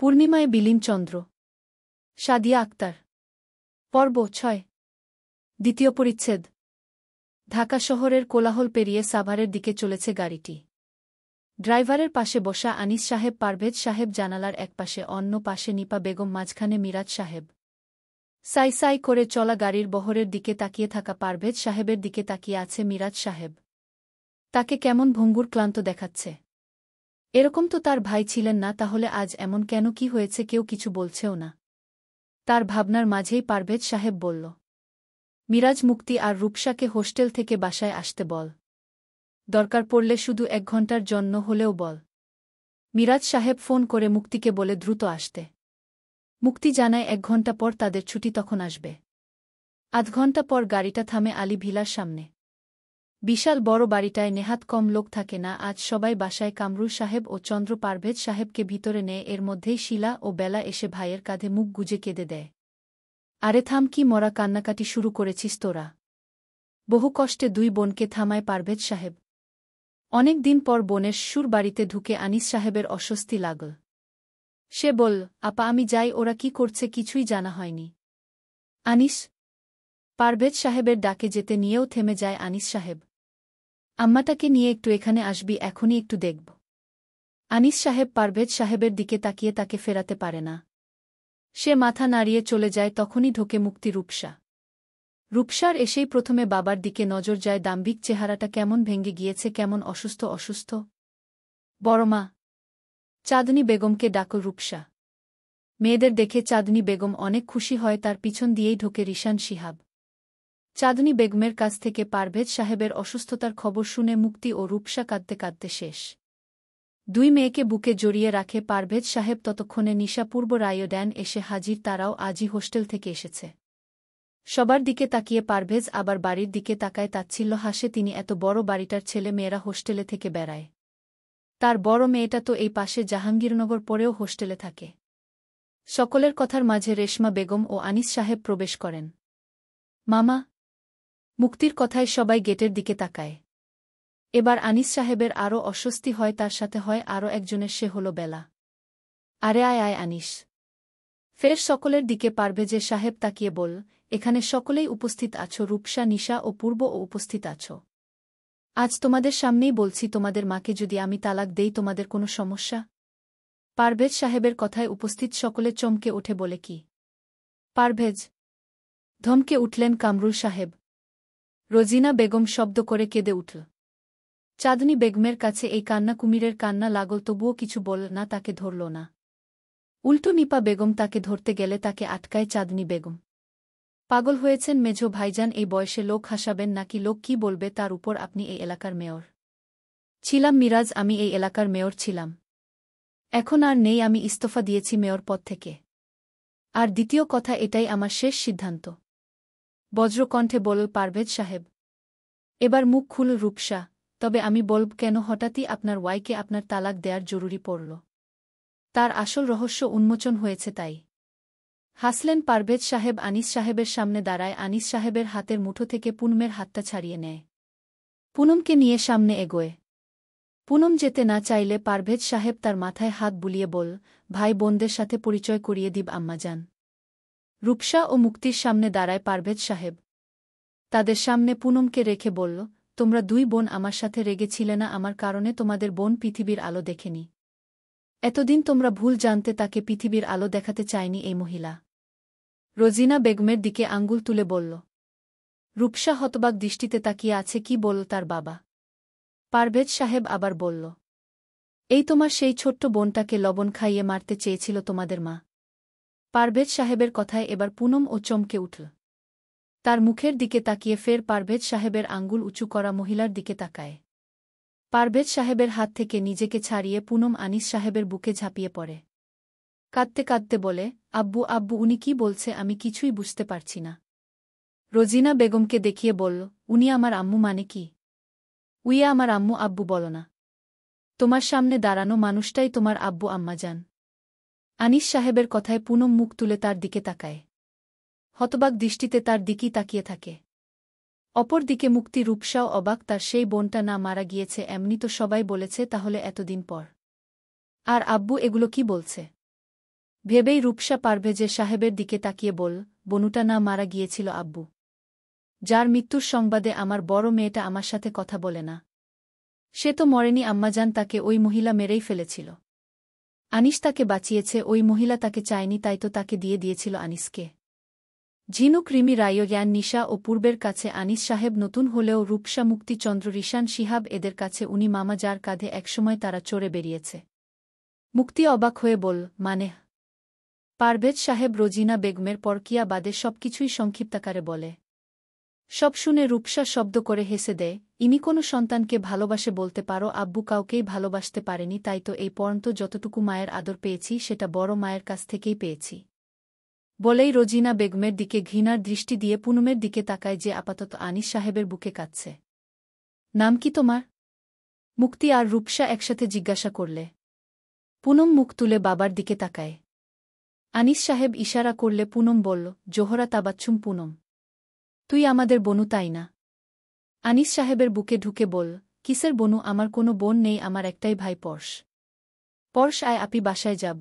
পূর্ণিমায় বিলীন চন্দ্র। সাদিয়া আক্তার। পর্ব ৬। দ্বিতীয় পরিচ্ছেদ। ঢাকা শহরের কোলাহল পেরিয়ে সাভারের দিকে চলেছে গাড়িটি। ড্রাইভারের পাশে বসা আনিস সাহেব, পারভেজ সাহেব জানালার একপাশে, অন্য পাশে নিপা বেগম, মাঝখানে মিরাজ সাহেব। সাই সাই করে চলা গাড়ির বহরের দিকে তাকিয়ে থাকা পারভেজ সাহেবের দিকে তাকিয়ে আছে মিরাজ সাহেব। তাকে কেমন ভঙ্গুর, ক্লান্ত দেখাচ্ছে। এরকম তো তার ভাই ছিলেন না, তাহলে আজ এমন কেন? কি হয়েছে? কেউ কিছু বলছেও না। তার ভাবনার মাঝেই পারভেজ সাহেব বলল, মিরাজ, মুক্তি আর রূপসাকে হোস্টেল থেকে বাসায় আসতে বল। দরকার পড়লে শুধু ১ ঘণ্টার জন্য হলেও বল। মিরাজ সাহেব ফোন করে মুক্তিকে বলে দ্রুত আসতে। মুক্তি জানায় ১ ঘণ্টা পর তাদের ছুটি, তখন আসবে। আধ ঘণ্টা পর গাড়িটা থামে আলী ভিলার সামনে। বিশাল বড় বাড়িটায় নেহাত কম লোক থাকে না আজ। সবাই বাসায়। কামরুল সাহেব ও চন্দ্র পারভেজ সাহেবকে ভিতরে নেয়। এর মধ্যেই শিলা ও বেলা এসে ভাইয়ের কাঁধে মুখ গুজে কেঁদে দেয়। আরে থাম, কি মরা কান্নাকাটি শুরু করেছিস তোরা? বহু কষ্টে ২ বোনকে থামায় পারভেজ সাহেব। অনেক দিন পর বোনের সুর বাড়িতে ঢুকে আনিস সাহেবের অস্বস্তি লাগল। সে বলল, আপা আমি যাই, ওরা কি করছে কিছুই জানা হয়নি। আনিস। পারভেজ সাহেবের ডাকে যেতে নিয়েও থেমে যায় আনিস সাহেব। আম্মাটাকে নিয়ে একটু এখানে আসবি, এখনই একটু দেখব। আনিস সাহেব পারভেজ সাহেবের দিকে তাকিয়ে তাকে ফেরাতে পারে না। সে মাথা নাড়িয়ে চলে যায়। তখনই ঢোকে মুক্তি। রূপসার এসেই প্রথমে বাবার দিকে নজর যায়। দাম্ভিক চেহারাটা কেমন ভেঙে গিয়েছে, কেমন অসুস্থ অসুস্থ। বড়মা। চাঁদনী বেগমকে ডাকল রূপসা। মেয়েদের দেখে চাঁদনী বেগম অনেক খুশি হয়। তার পিছন দিয়েই ঢোকে রিশান শিহাব। চাঁদনী বেগমের কাছ থেকে পারভেজ সাহেবের অসুস্থতার খবর শুনে মুক্তি ও রূপসা কাঁদতে কাঁদতে শেষ। ২ মেয়েকে বুকে জড়িয়ে রাখে পারভেজ সাহেব। ততক্ষণে নিশাপূর্ব রায়োড্যান এসে হাজির। তারাও আজই হোস্টেল থেকে এসেছে। সবার দিকে তাকিয়ে পারভেজ আবার বাড়ির দিকে তাকায়, তাচ্ছিল্য হাসে। তিনি এত বড় বাড়িটার ছেলে মেয়েরা হোস্টেলে থেকে বেড়ায়। তার বড় মেয়েটা তো এই পাশে জাহাঙ্গীরনগর পড়েও হোস্টেলে থাকে। সকলের কথার মাঝে রেশমা বেগম ও আনিস সাহেব প্রবেশ করেন। মামা। মুক্তির কথায় সবাই গেটের দিকে তাকায়। এবার আনিস সাহেবের আরও অস্বস্তি হয়। তার সাথে হয় আরও একজনের, সে হল বেলা। আরে আয় আয় আনিস। ফের সকলের দিকে পারভেজের সাহেব তাকিয়ে বল, এখানে সকলেই উপস্থিত আছো। রূপসা, নিশা ও পূর্ব ও উপস্থিত আছো। আজ তোমাদের সামনেই বলছি, তোমাদের মাকে যদি আমি তালাক দেই তোমাদের কোনো সমস্যা? পারভেজ সাহেবের কথায় উপস্থিত সকলে চমকে ওঠে। বলে কি? পারভেজ? ধমকে উঠলেন কামরুল সাহেব। রোজিনা বেগম শব্দ করে কেঁদে উঠল। চাঁদনী বেগমের কাছে এই কান্না কুমিরের কান্না লাগল, তবুও কিছু বল না, তাকে ধরল না। উল্টো নিপা বেগম তাকে ধরতে গেলে তাকে আটকায় চাঁদনী বেগম। পাগল হয়েছেন মেঝো ভাইজান? এই বয়সে লোক হাসাবেন নাকি? লোক কি বলবে? তার উপর আপনি এই এলাকার মেয়র। ছিলাম মিরাজ, আমি এই এলাকার মেয়র ছিলাম। এখন আর নেই, আমি ইস্তফা দিয়েছি মেয়র পদ থেকে। আর দ্বিতীয় কথা, এটাই আমার শেষ সিদ্ধান্ত। বজ্রকণ্ঠে বলল পারভেজ সাহেব। এবার মুখ খুল রূপসা। তবে আমি বলব কেন হঠাৎই আপনার ওয়াইকে আপনার তালাক দেয়ার জরুরি পড়ল? তার আসল রহস্য উন্মোচন হয়েছে তাই। হাসলেন পারভেজ সাহেব। আনিস সাহেবের সামনে দাঁড়ায়। আনিস সাহেবের হাতের মুঠো থেকে পুনমের হাতটা ছাড়িয়ে নেয়। পুনমকে নিয়ে সামনে এগোয়। পুনম যেতে না চাইলে পারভেজ সাহেব তার মাথায় হাত বুলিয়ে বল, ভাই বোনদের সাথে পরিচয় করিয়ে দিব আম্মাজান। রূপসা ও মুক্তির সামনে দাঁড়ায় পারভেজ সাহেব। তাদের সামনে পুনমকে রেখে বলল, তোমরা ২ বোন আমার সাথে রেগেছিলে না আমার কারণে? তোমাদের বোন পৃথিবীর আলো দেখেনি। এতদিন তোমরা ভুল জানতে, তাকে পৃথিবীর আলো দেখাতে চায়নি এই মহিলা। রোজিনা বেগমের দিকে আঙ্গুল তুলে বলল। রূপসা হতবাক দৃষ্টিতে তাকিয়ে আছে। কি বলল তার বাবা? পারভেজ সাহেব আবার বলল, এই তোমার সেই ছোট্ট বোনটাকে লবণ খাইয়ে মারতে চেয়েছিল তোমাদের মা। পারভেজ সাহেবের কথায় এবার পুনম ও চমকে উঠল। তার মুখের দিকে তাকিয়ে ফের পারভেজ সাহেবের আঙ্গুল উঁচু করা মহিলার দিকে তাকায়। পারভেজ সাহেবের হাত থেকে নিজেকে ছাড়িয়ে পুনম আনিস সাহেবের বুকে ঝাঁপিয়ে পড়ে। কাঁদতে কাঁদতে বলে, আব্বু আব্বু, উনি কি বলছে? আমি কিছুই বুঝতে পারছি না। রোজিনা বেগমকে দেখিয়ে বলল, উনি আমার আম্মু মানে কি? উইয়া আমার আম্মু আব্বু বলো না। তোমার সামনে দাঁড়ানো মানুষটাই তোমার আব্বু আম্মাজান। আনিস সাহেবের কথায় পুনম মুখ তুলে তার দিকে তাকায়। হতবাক দৃষ্টিতে তার দিকেই তাকিয়ে থাকে। অপর দিকে মুক্তি। রূপসাও অবাক, তার সেই বোনটা না মারা গিয়েছে এমনি তো সবাই বলেছে, তাহলে এতদিন পর? আর আব্বু এগুলো কি বলছে? ভেবেই রূপসা পারভেজের সাহেবের দিকে তাকিয়ে বল, বনুটা না মারা গিয়েছিল আব্বু? যার মৃত্যুর সংবাদে আমার বড় মেয়েটা আমার সাথে কথা বলে না। সে তো মরেনি আম্মাজান, তাকে ওই মহিলা মেরেই ফেলেছিল। আনিস তাকে বাঁচিয়েছে, ওই মহিলা তাকে চায়নি, তাই তো তাকে দিয়ে দিয়েছিল আনিসকে। ঝিনুক, রিমি, রায়, জ্ঞান, নিশা ও পূর্বের কাছে আনিস সাহেব নতুন হলেও রূপসা, মুক্তিচন্দ্র, রিশান, শিহাব এদের কাছে উনি মামা, যার কাঁধে একসময় তারা চড়ে বেরিয়েছে। মুক্তি অবাক হয়ে বল, মানে? পারভেজ সাহেব রোজিনা বেগমের পরকিয়া বাদে সবকিছুই সংক্ষিপ্তাকারে বলে। সব শুনে রূপসা শব্দ করে হেসে দেয়, ইনি কোনো সন্তানকে ভালোবাসে বলতে পারো? আব্বু কাউকেই ভালোবাসতে পারেনি, তাই তো এই পর্যন্ত যতটুকু মায়ের আদর পেয়েছি সেটা বড় মায়ের কাছ থেকেই পেয়েছি। বলেই রোজিনা বেগমের দিকে ঘৃণার দৃষ্টি দিয়ে পুনমের দিকে তাকায়, যে আপাতত আনিস সাহেবের বুকে কাঁদছে। নাম কি তোমার? মুক্তি আর রূপসা একসাথে জিজ্ঞাসা করলে। পুনম মুখ তুলে বাবার দিকে তাকায়। আনিস সাহেব ইশারা করলে পুনম বলল, জোহরা তাবাচ্ছুম পুনম। তুই আমাদের বনু, তাই না? আনিস সাহেবের বুকে ঢুকে বল, কিসের বনু? আমার কোনো বোন নেই, আমার একটাই ভাই পরশ। পরশ, আয় আপি বাসায় যাব।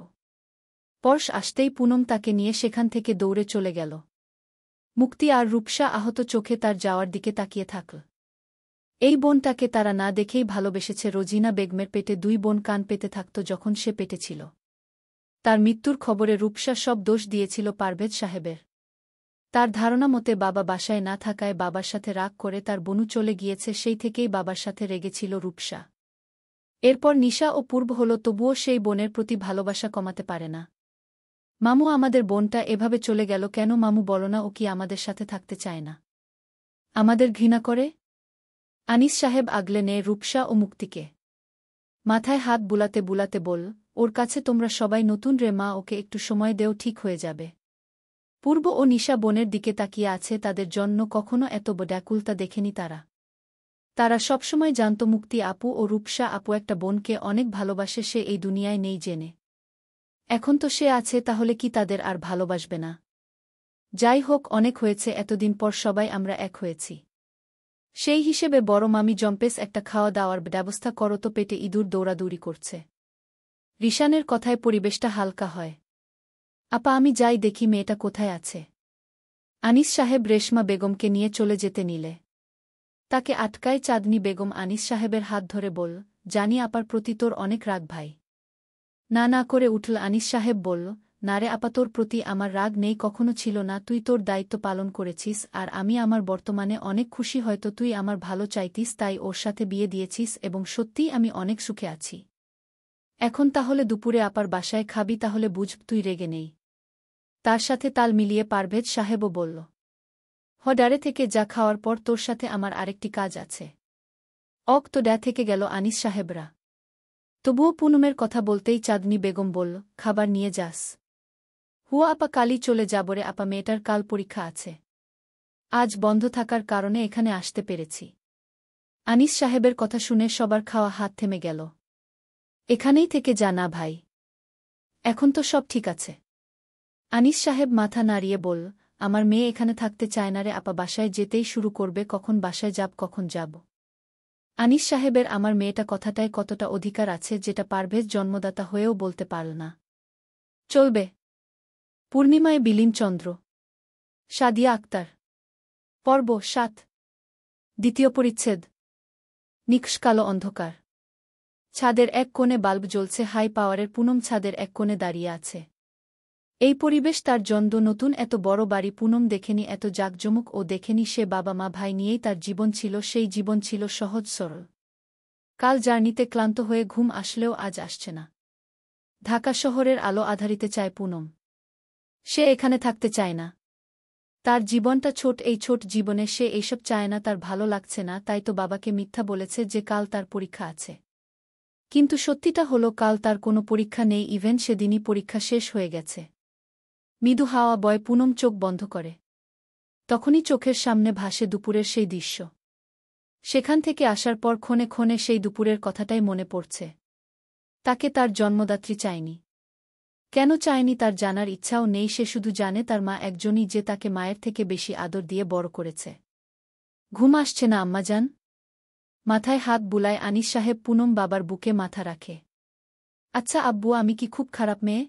পরশ আসতেই পুনম তাকে নিয়ে সেখান থেকে দৌড়ে চলে গেল। মুক্তি আর রূপসা আহত চোখে তার যাওয়ার দিকে তাকিয়ে থাকল। এই বোনটাকে তারা না দেখেই ভালোবেসেছে। রোজিনা বেগমের পেটে দুই বোন কান পেতে থাকত যখন সে পেটে ছিল। তার মৃত্যুর খবরে রূপসা সব দোষ দিয়েছিল পারভেজ সাহেবের। তার ধারণা মতে বাবা বাসায় না থাকায় বাবার সাথে রাগ করে তার বনু চলে গিয়েছে, সেই থেকেই বাবার সাথে রেগেছিল রূপসা। এরপর নিশা ও পূর্ব হল, তবুও সেই বোনের প্রতি ভালোবাসা কমাতে পারে না। মামু, আমাদের বোনটা এভাবে চলে গেল কেন? মামু বলো না, ও কি আমাদের সাথে থাকতে চায় না? আমাদের ঘৃণা করে? আনিস সাহেব আগলে নেয় রূপসা ও মুক্তিকে। মাথায় হাত বুলাতে বুলাতে বল, ওর কাছে তোমরা সবাই নতুন রে মা, ওকে একটু সময় দেও, ঠিক হয়ে যাবে। পূর্ব ও নিশা বোনের দিকে তাকিয়ে আছে, তাদের জন্য কখনো এত ব্যাকুলতা দেখেনি তারা। তারা সবসময় জানত মুক্তি আপু ও রূপসা আপু একটা বোনকে অনেক ভালোবাসে, সে এই দুনিয়ায় নেই জেনে। এখন তো সে আছে, তাহলে কি তাদের আর ভালোবাসবে না? যাই হোক, অনেক হয়েছে, এতদিন পর সবাই আমরা এক হয়েছি। সেই হিসেবে বড় মামি জম্পেস একটা খাওয়া দাওয়ার ব্যবস্থা করো তো, পেটে ইঁদুর দৌড়াদৌড়ি করছে। রিশানের কথায় পরিবেশটা হালকা হয়। আপা, আমি যাই দেখি মেয়েটা কোথায় আছে। আনিস সাহেব রেশমা বেগমকে নিয়ে চলে যেতে নিলে তাকে আটকায় চাঁদনি বেগম। আনিস সাহেবের হাত ধরে বল, জানি আপার প্রতি তোর অনেক রাগ ভাই। না না করে উঠল আনিস সাহেব বলল, না রে আপা, তোর প্রতি আমার রাগ নেই, কখনো ছিল না। তুই তোর দায়িত্ব পালন করেছিস, আর আমি আমার বর্তমানে অনেক খুশি। হয়তো তুই আমার ভালো চাইতিস, তাই ওর সাথে বিয়ে দিয়েছিস, এবং সত্যিই আমি অনেক সুখে আছি। এখন তাহলে দুপুরে আপার বাসায় খাবি, তাহলে বুঝ তুই রেগে নেই। তার সাথে তাল মিলিয়ে পারভেজ সাহেবও বলল, ডারে থেকে যা, খাওয়ার পর তোর সাথে আমার আরেকটি কাজ আছে। তো ডা থেকে গেল আনিস সাহেবরা। তবুও পুনমের কথা বলতেই চাঁদনি বেগম বলল, খাবার নিয়ে যাস। হুয়া আপা, কালই চলে যাবরে আপা, মেয়েটার কাল পরীক্ষা আছে। আজ বন্ধ থাকার কারণে এখানে আসতে পেরেছি। আনিস সাহেবের কথা শুনে সবার খাওয়া হাত থেমে গেল। এখানেই থেকে যা না ভাই, এখন তো সব ঠিক আছে। আনিস সাহেব মাথা নাড়িয়ে বলল, আমার মেয়ে এখানে থাকতে চায় না রে আপা, বাসায় যেতেই শুরু করবে, কখন বাসায় কখন যাব। আনিস সাহেবের আমার মেয়েটা কথাটায় কতটা অধিকার আছে, যেটা পারভেজ জন্মদাতা হয়েও বলতে পারল না। চলবে। পূর্ণিমায় বিলীন চন্দ্র। সাদিয়া আক্তার। পর্ব ৭। দ্বিতীয় পরিচ্ছেদ। নিকষ কালো অন্ধকার। ছাদের এক কোণে বাল্ব জ্বলছে হাই পাওয়ারের। পুনম ছাদের এক কোণে দাঁড়িয়ে আছে। এই পরিবেশ তার জন্য নতুন। এত বড় বাড়ি পুনম দেখেনি, এত জাঁকজমক ও দেখেনি। সে বাবা মা ভাই নিয়েই তার জীবন ছিল, সেই জীবন ছিল সহজ সরল। কাল জার্নিতে ক্লান্ত হয়ে ঘুম আসলেও আজ আসছে না। ঢাকা শহরের আলো আধারিতে চায় পুনম। সে এখানে থাকতে চায় না। তার জীবনটা ছোট, এই ছোট জীবনে সে এইসব চায় না। তার ভালো লাগছে না, তাই তো বাবাকে মিথ্যা বলেছে যে কাল তার পরীক্ষা আছে। কিন্তু সত্যিটা হলো কাল তার কোনো পরীক্ষা নেই, ইভেন সেদিনই পরীক্ষা শেষ হয়ে গেছে। মৃদু হাওয়া বয়, পুনম চোখ বন্ধ করে। তখনই চোখের সামনে ভাসে দুপুরের সেই দৃশ্য। সেখান থেকে আসার পর ক্ষণে ক্ষণে সেই দুপুরের কথাটাই মনে পড়ছে। তাকে তার জন্মদাত্রী চায়নি। কেন চায়নি তার জানার ইচ্ছাও নেই, সে শুধু জানে তার মা একজনই, যে তাকে মায়ের থেকে বেশি আদর দিয়ে বড় করেছে। ঘুম আসছে না আম্মাজান? মাথায় হাত বুলায় আনিস সাহেব। পুনম বাবার বুকে মাথা রাখে। আচ্ছা আব্বু, আমি কি খুব খারাপ মেয়ে?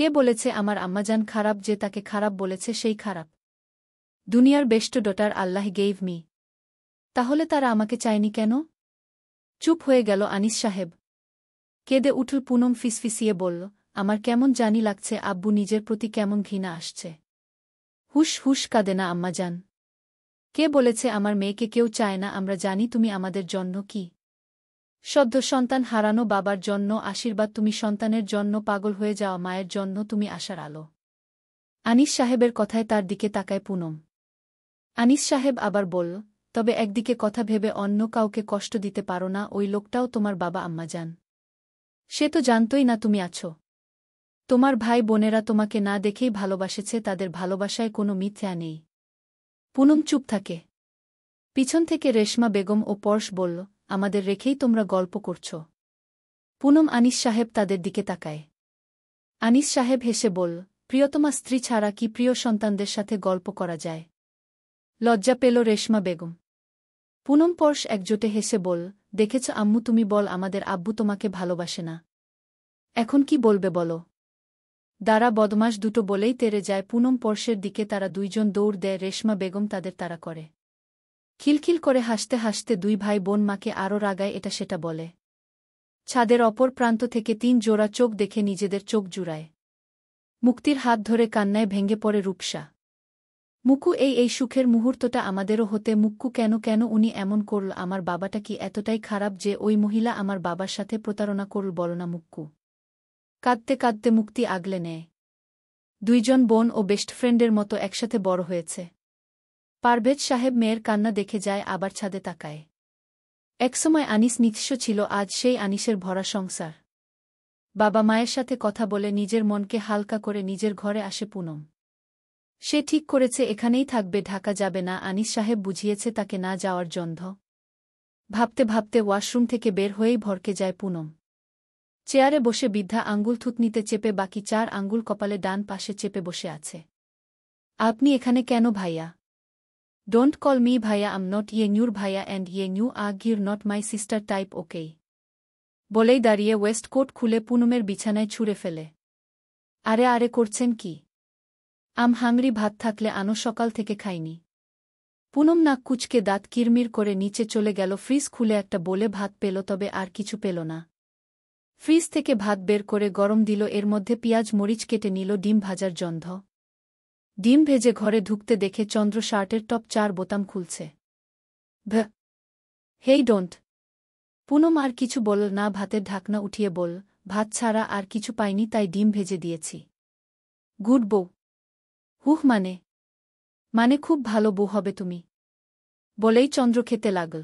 কে বলেছে আমার আম্মাজান খারাপ? যে তাকে খারাপ বলেছে সেই খারাপ। দুনিয়ার বেস্ট ডটার আল্লাহ গেইভ মি। তাহলে তারা আমাকে চায়নি কেন? চুপ হয়ে গেল আনিস সাহেব। কেঁদে উঠল পুনম। ফিসফিসিয়ে বলল, আমার কেমন জানি লাগছে, আব্বু নিজের প্রতি কেমন ঘৃণা আসছে। হুশ হুশ, কাঁদে না আম্মাজান। কে বলেছে আমার মেয়েকে কেউ চায় না? আমরা জানি তুমি আমাদের জন্য কি। সদ্য সন্তান হারানো বাবার জন্য আশীর্বাদ তুমি, সন্তানের জন্য পাগল হয়ে যাওয়া মায়ের জন্য তুমি আশার আলো। আনিস সাহেবের কথায় তার দিকে তাকায় পুনম। আনিস সাহেব আবার বলল, তবে একদিকে কথা ভেবে অন্য কাউকে কষ্ট দিতে পারো না? ওই লোকটাও তোমার বাবা আম্মাজান। সে তো জানতই না তুমি আছো। তোমার ভাই বোনেরা তোমাকে না দেখেই ভালোবাসেছে, তাদের ভালোবাসায় কোনো মিথ্যা নেই। পুনম চুপ থাকে। পিছন থেকে রেশমা বেগম ও পরশ বলল, আমাদের রেখেই তোমরা গল্প করছ? পুনম আনিস সাহেব তাদের দিকে তাকায়। আনিস সাহেব হেসে বলল, প্রিয়তমা স্ত্রী ছাড়া কি প্রিয় সন্তানদের সাথে গল্প করা যায়? লজ্জা পেল রেশমা বেগম। পুনম পরশ একজোটে হেসে বলল, দেখেছ আম্মু, তুমি বল আমাদের আব্বু তোমাকে ভালোবাসে না। এখন কি বলবে বলো? দাঁড়া বদমাস দুটো বলেই তেরে যায় পুনম পরশের দিকে। তারা দুইজন দৌড় দেয়। রেশমা বেগম তাদের তাড়া করে। খিলখিল করে হাসতে হাসতে দুই ভাই বোন মাকে আরও রাগায়, এটা সেটা বলে। ছাদের অপর প্রান্ত থেকে 3 জোড়া চোখ দেখে নিজেদের চোখ জুড়ায়। মুক্তির হাত ধরে কান্নায় ভেঙে পড়ে রূপসা। মুকু, এই সুখের মুহূর্তটা আমাদেরও হতে। মুক্কু, কেন কেন উনি এমন করল? আমার বাবাটা কি এতটাই খারাপ যে ওই মহিলা আমার বাবার সাথে প্রতারণা করল? বলো না মুক্কু। কাঁদতে কাঁদতে মুক্তি আগলে নেয়। দুইজন বোন ও বেস্ট ফ্রেন্ডের মতো একসাথে বড় হয়েছে। পারভেজ সাহেব মেয়ের কান্না দেখে যায়, আবার ছাদে তাকায়। একসময় আনিস নিঃস্ব ছিল, আজ সেই আনিসের ভরা সংসার। বাবা মায়ের সাথে কথা বলে নিজের মনকে হালকা করে নিজের ঘরে আসে পুনম। সে ঠিক করেছে এখানেই থাকবে, ঢাকা যাবে না। আনিস সাহেব বুঝিয়েছে তাকে না যাওয়ার জন্য। ভাবতে ভাবতে ওয়াশরুম থেকে বের হয়েই ভরকে যায় পুনম। চেয়ারে বসে বৃদ্ধা আঙ্গুল থুতনিতে চেপে, বাকি 4 আঙ্গুল কপালে ডান পাশে চেপে বসে আছে। আপনি এখানে কেন ভাইয়া? ডোন্ট কল মি ভাইয়া, আম নট ইউর ভাইয়া and you your not my sister type, okay? বলেই দাঁড়িয়ে ওয়েস্ট কোট খুলে পুনমের বিছানায় ছুঁড়ে ফেলে। আরে আরে করছেন কি? আম হাংরি, ভাত থাকলে আনো, সকাল থেকে খাইনি। পুনম নাক কুচকে দাঁত কিরমির করে নিচে চলে গেল। ফ্রিজ খুলে একটা বলে ভাত পেল, তবে আর কিছু পেল না। ফ্রিজ থেকে ভাত বের করে গরম দিল, এর মধ্যে পেঁয়াজ মরিচ কেটে নিল, ডিম ভাজার জন্ধ। ডিম ভেজে ঘরে ঢুকতে দেখে চন্দ্র শার্টের টপ 4 বোতাম খুলছে। Hey don't. পুনম আর কিছু বলল না, ভাতের ঢাকনা উঠিয়ে বল, ভাত ছাড়া আর কিছু পাইনি তাই ডিম ভেজে দিয়েছি। গুড বউ। মানে খুব ভালো বউ হবে তুমি। বলেই চন্দ্র খেতে লাগল।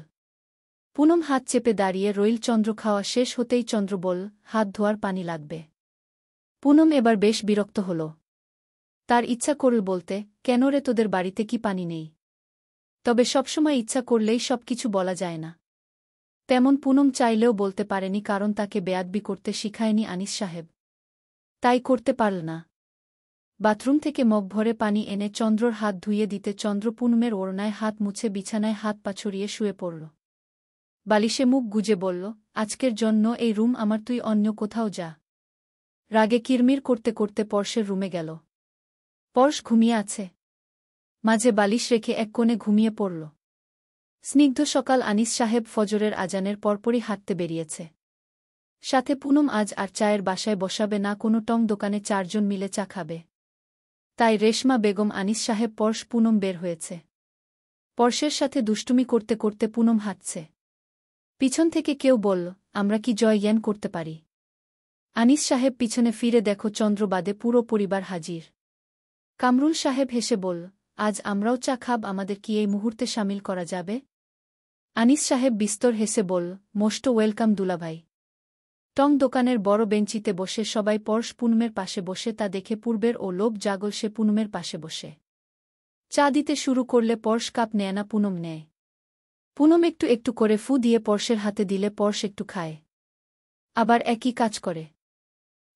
পুনম হাত চেপে দাঁড়িয়ে রইল। চন্দ্র খাওয়া শেষ হতেই চন্দ্র বল, হাত ধোয়ার পানি লাগবে। পুনম এবার বেশ বিরক্ত হল। তার ইচ্ছা করল বলতে, কেন রে, তোদের বাড়িতে কি পানি নেই? তবে সবসময় ইচ্ছা করলেই সবকিছু বলা যায় না। তেমন পুনম চাইলেও বলতে পারেনি, কারণ তাকে বেয়াদবি করতে শিখায়নি আনিস সাহেব। তাই করতে পারল না। বাথরুম থেকে মগ ভরে পানি এনে চন্দ্রর হাত ধুইয়ে দিতে চন্দ্র পুনমের ওড়নায় হাত মুছে বিছানায় হাত পা ছড়িয়ে শুয়ে পড়ল। বালিশে মুখ গুজে বলল, আজকের জন্য এই রুম আমার, তুই অন্য কোথাও যা। রাগে কিরমির করতে করতে পরশের রুমে গেল। পরশ ঘুমিয়ে আছে। মাঝে বালিশ রেখে এক কোণে ঘুমিয়ে পড়ল। স্নিগ্ধ সকাল। আনিস সাহেব ফজরের আজানের পরপরই হাঁটতে বেরিয়েছে। সাথে পুনম আজ আর চায়ের বাসায় বসাবে না, কোনো টং দোকানে 4 জন মিলে চা খাবে। তাই রেশমা বেগম, আনিস সাহেব, পরশ, পুনম বের হয়েছে। পরশের সাথে দুষ্টুমি করতে করতে পুনম হাঁটছে। পিছন থেকে কেউ বলল, আমরা কি জয় করতে পারি? আনিস সাহেব পিছনে ফিরে দেখো চন্দ্র বাদে পুরো পরিবার হাজির। কামরুল সাহেব হেসে বলল, আজ আমরাও চা খাব, আমাদের কি এই মুহূর্তে শামিল করা যাবে? আনিস সাহেব বিস্তর হেসে বলল, মোস্ট ওয়েলকাম দুলাভাই। টং দোকানের বড় বেঞ্চিতে বসে সবাই পরশ পুনমের পাশে বসে, তা দেখে পূর্বের ও লোভ জাগল। সে পুনমের পাশে বসে চা দিতে শুরু করলে পরশ কাপ নেয় না, পুনম নেয়। পুনম একটু একটু করে ফু দিয়ে পরশের হাতে দিলে পরশ একটু খায়, আবার একই কাজ করে।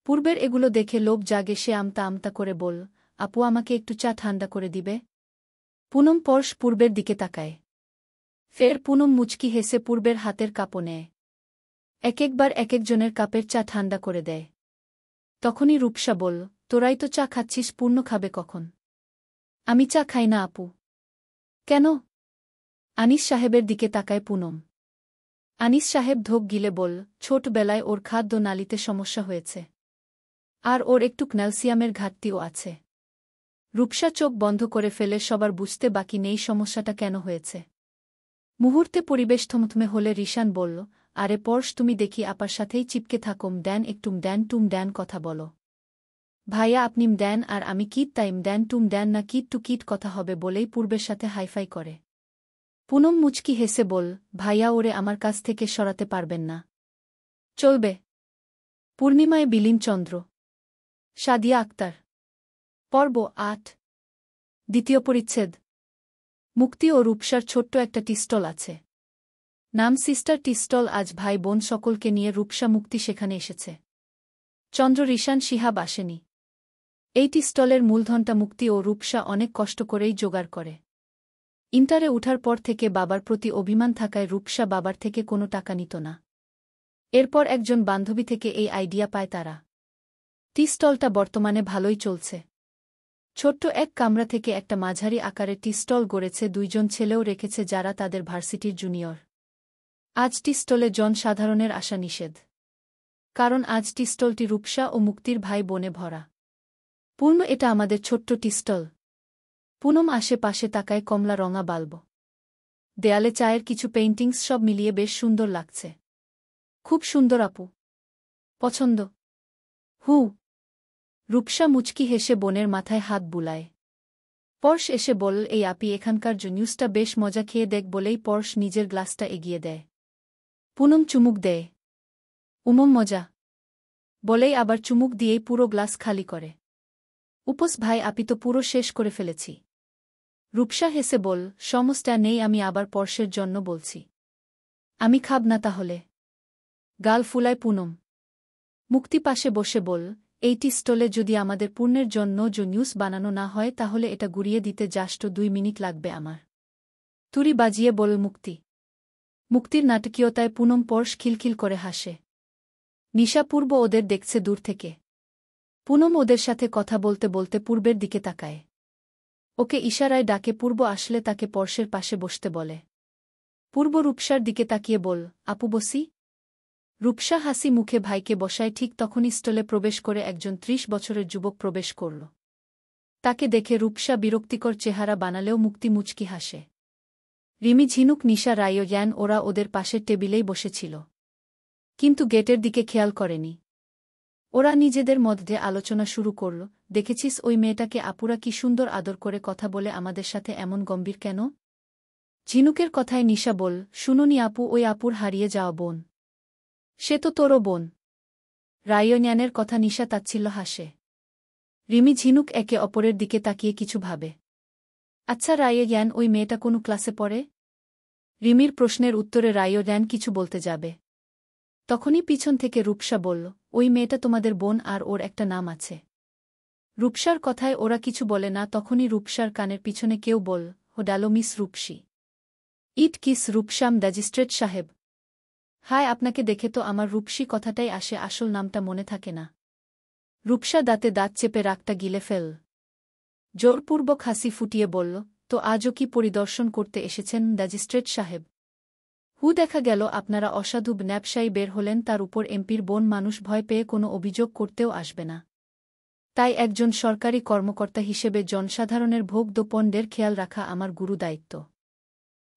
পূর্বের এগুলো দেখে লোভ জাগে। সে আমতা আমতা করে বল, আপু, আমাকে একটু চা ঠান্ডা করে দিবে? পুনম পরশ পূর্বের দিকে তাকায়। ফের পুনম মুচকি হেসে পূর্বের হাতের কাপও নেয়। একবার একজনের কাপের চা ঠান্ডা করে দেয়। তখনই রূপসা বলল, তোরাই তো চা খাচ্ছিস, পূর্ণ খাবে কখন? আমি চা খাই না আপু। কেন? আনিস সাহেবের দিকে তাকায় পুনম। আনিস সাহেব ধোক গিলে বল, ছোটবেলায় ওর খাদ্য নালিতে সমস্যা হয়েছে। আর ওর একটু ক্যালসিয়ামের ঘাটতিও আছে। রূপসা চোখ বন্ধ করে ফেলে, সবার বুঝতে বাকি নেই সমস্যাটা কেন হয়েছে। মুহূর্তে পরিবেশ থমথমে হলে রিশান বলল, আরে পর্শ, তুমি দেখি আপার সাথেই চিপকে থাকোম, দেন একটুম দেন টুম দেন কথা বলো। ভাইয়া আপনিম দেন আর আমি কিট টাইম দেন টুম দেন না, কিট টু কিট কথা হবে বলেই পূর্বের সাথে হাইফাই করে। পুনম মুচকি হেসে বল, ভাইয়া ওরে আমার কাছ থেকে সরাতে পারবেন না। চলবে। পূর্ণিমায় বিলীন চন্দ্র। সাদিয়া আক্তার। পর্ব ৮। দ্বিতীয় পরিচ্ছেদ। মুক্তি ও রূপসার ছোট্ট একটা টিস্টল আছে। নাম সিস্টার টিস্টল। আজ ভাই বোন সকলকে নিয়ে রূপসা মুক্তি সেখানে এসেছে। চন্দ্র, রিশান, শিহাব আসেনি। এই টিস্টলের মূলধনটা মুক্তি ও রূপসা অনেক কষ্ট করেই জোগাড় করে। ইন্টারে উঠার পর থেকে বাবার প্রতি অভিমান থাকায় রূপসা বাবার থেকে কোনো টাকা নিত না। এরপর একজন বান্ধবী থেকে এই আইডিয়া পায় তারা। টিস্টলটা বর্তমানে ভালোই চলছে। ছোট্ট এক কামরা থেকে একটা মাঝারি আকারের টিস্টল গড়েছে, ২ জন ছেলেও রেখেছে যারা তাদের ভার্সিটির জুনিয়র। আজ টিস্টলে জনসাধারণের আসা নিষেধ। কারণ আজ টিস্টলটি রূপসা ও মুক্তির ভাই বোনে ভরা। পূর্ণ, এটা আমাদের ছোট্ট টিস্টল। পুনম আশেপাশে তাকায়, কমলা রঙা বাল্ব, দেয়ালে চায়ের কিছু পেইন্টিংস, সব মিলিয়ে বেশ সুন্দর লাগছে। খুব সুন্দর আপু। পছন্দ? হু। রূপসা মুচকি হেসে বোনের মাথায় হাত বুলায়। পর্শ এসে বল, এই আপি এখানকার নিউজটা বেশ মজা, খেয়ে দেখ বলেই পর্শ নিজের গ্লাসটা এগিয়ে দেয়। পুনম চুমুক দেয়। উমম মজা বলেই আবার চুমুক দিয়েই পুরো গ্লাস খালি করে। উপোস ভাই, আপি তো পুরো শেষ করে ফেলেছি। রূপসা হেসে বল, সমস্যা নেই, আমি আবার পর্শের জন্য বলছি। আমি খাব না তাহলে। গাল ফুলায় পুনম। মুক্তি পাশে বসে বল, এই টিস্টলে যদি আমাদের পূর্ণের জন্য নিউজ বানানো না হয় তাহলে এটা গুড়িয়ে দিতে জাস্ট ২ মিনিট লাগবে আমার। তুড়ি বাজিয়ে বল মুক্তি। মুক্তির নাটকীয়তায় পুনম পর্শ খিলখিল করে হাসে। নিশাপূর্ব ওদের দেখছে দূর থেকে। পুনম ওদের সাথে কথা বলতে বলতে পূর্বের দিকে তাকায়। ওকে ইশারায় ডাকে, পূর্ব আসলে তাকে পর্শের পাশে বসতে বলে। পূর্ব রূপসার দিকে তাকিয়ে বল, আপু বসি। রূপসা হাসি মুখে ভাইকে বসায়। ঠিক তখনই স্টলে প্রবেশ করে একজন ৩০ বছরের যুবক প্রবেশ করল। তাকে দেখে রূপসা বিরক্তিকর চেহারা বানালেও মুক্তি মুচকি হাসে। রিমি, ঝিনুক, নিশা, রায়, জ্ঞান ওরা ওদের পাশের টেবিলেই বসেছিল। কিন্তু গেটের দিকে খেয়াল করেনি। ওরা নিজেদের মধ্যে আলোচনা শুরু করল, দেখেছিস ওই মেয়েটাকে, আপুরা কি সুন্দর আদর করে কথা বলে, আমাদের সাথে এমন গম্ভীর কেন? ঝিনুকের কথায় নিশা বল, শুনুনি আপু, ওই আপুর হারিয়ে যাওয়া বোন। সে তো তোরও বোন। রায়জ্ঞানের কথা নিশা তাচ্ছিল্য হাসে। রিমি, ঝিনুক একে অপরের দিকে তাকিয়ে কিছু ভাবে। আচ্ছা রায়জ্ঞান, ওই মেয়েটা কোন ক্লাসে পড়ে? রিমির প্রশ্নের উত্তরে রায়জ্ঞান কিছু বলতে যাবে, তখনই পিছন থেকে রূপসা বলল, ওই মেয়েটা তোমাদের বোন আর ওর একটা নাম আছে। রূপসার কথায় ওরা কিছু বলে না, তখনই রূপসার কানের পিছনে কেউ বল, হো ডালো মিস রূপসী। ইট কিস রূপসাম ম্যাজিস্ট্রেট সাহেব। হায়, আপনাকে দেখে তো আমার রূপসী কথাটাই আসে, আসল নামটা মনে থাকে না। রূপসা দাঁতে দাঁত চেপে রাগটা গিলে ফেল। জোরপূর্বক হাসি ফুটিয়ে বলল, তো আজও কি পরিদর্শন করতে এসেছেন ম্যাজিস্ট্রেট সাহেব? হু, দেখা গেল আপনারা অসাধু ন্যাপসাই বের হলেন, তার উপর এমপির বোন, মানুষ ভয় পেয়ে কোনো অভিযোগ করতেও আসবে না। তাই একজন সরকারি কর্মকর্তা হিসেবে জনসাধারণের ভোগ দোপণ্ডের খেয়াল রাখা আমার গুরু দায়িত্ব।